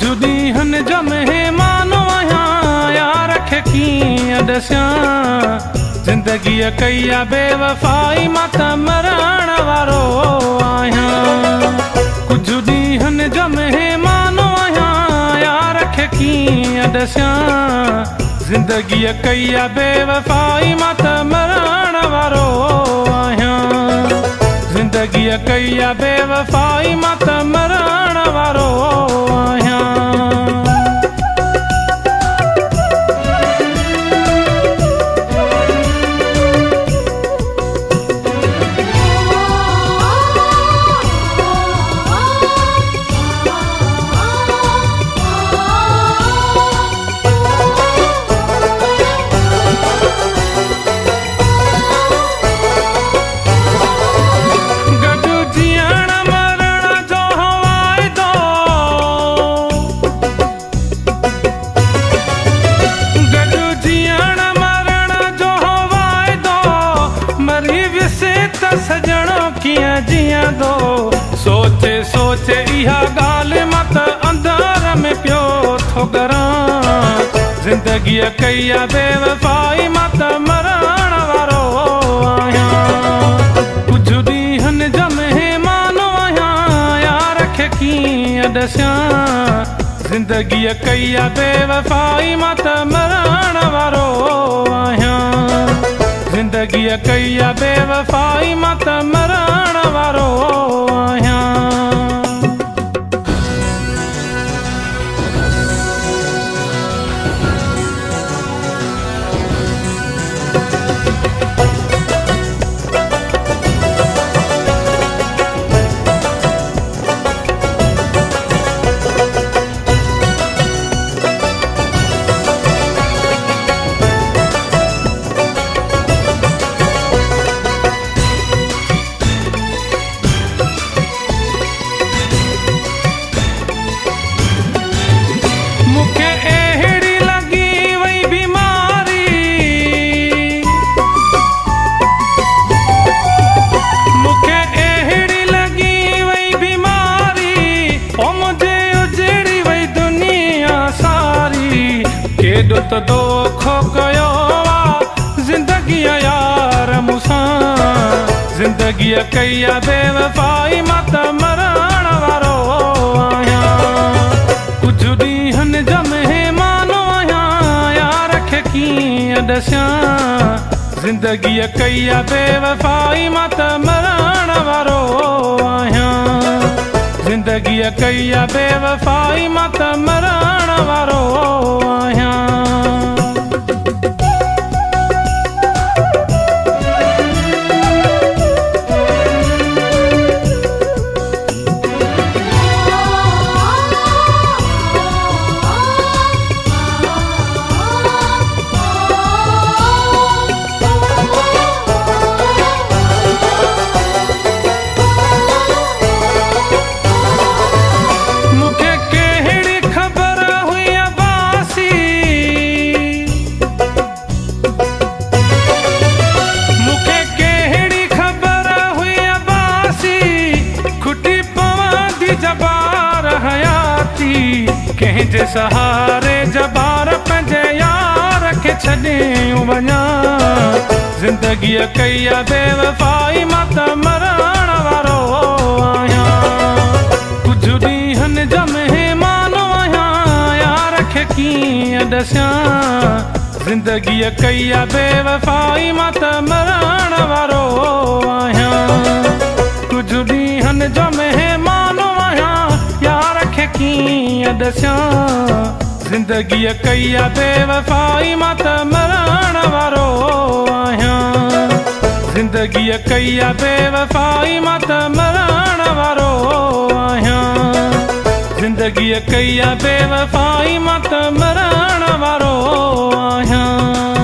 कुझु ॾींहंनि जा महिमानो आहियां, यार खे कीअं ॾसियां। ज़िंदगीअ कई आहे बेवफ़ाई, मां त मरण वारो आहियां। कुझु ॾींहंनि जा महिमानो आहियां, यार खे कीअं ॾसियां। ज़िंदगीअ कई आहे बेवफ़ाई, मां त मरण वारो आहियां। ज़िंदगीअ कई आहे बेवफ़ाई, मां त मरण वारो आहियां। सजणो कीअं जीअंदो, सोचे सोचे इहा ॻाल्हि मां त अंधार में पियो थो करां। ज़िंदगीअ कई आहे बेवफ़ाई, मां त मरण वारो आहियां। कुझु ॾींहंनि जा महिमानो आहियां, यार खे कीअं ॾसियां। ज़िंदगीअ कई आहे बेवफ़ाई, मां त मरण वारो आहियां। ज़िंदगीअ कई आहे बेवफ़ाई, मां त मरण वारो आहियां। केॾो त दोखो कयो आहे ज़िंदगीअ यार मूंसां। ज़िंदगीअ कई आहे बेवफ़ाई, मां त मरण वारो आहियां। कुझु ॾींहंनि जा महिमानो आहियां, यार खे कीअं ॾसियां। ज़िंदगीअ कई आहे बेवफ़ाई, मां त मरण वारो आहियां। ज़िंदगीअ कई आहे बेवफ़ाई, मां त मरण वारो आहियां। कंहिंजे सहारे जबार पंहिंजे यार खे छॾियूं वञा। ज़िंदगीअ कई आहे बेवफ़ाई, मां त मरण वारो आहियां। कुझु ॾींहंनि जा महिमानो आहियां, यार खे कीअं ॾसियां। ज़िंदगीअ कई आहे बेवफ़ाई, मां त मरण वारो आहियां। कुझु ॾींहंनि जा महिमानो आहियां, यार खे कीअं ॾसियां। ज़िंदगीअ कई आहे बेवफ़ाई, मां त मरण वारो आहियां। ज़िंदगीअ कई आहे बेवफ़ाई, मां त मरण वारो आहियां। ज़िंदगीअ कई आहे बेवफ़ाई, मां त मरण वारो आहियां।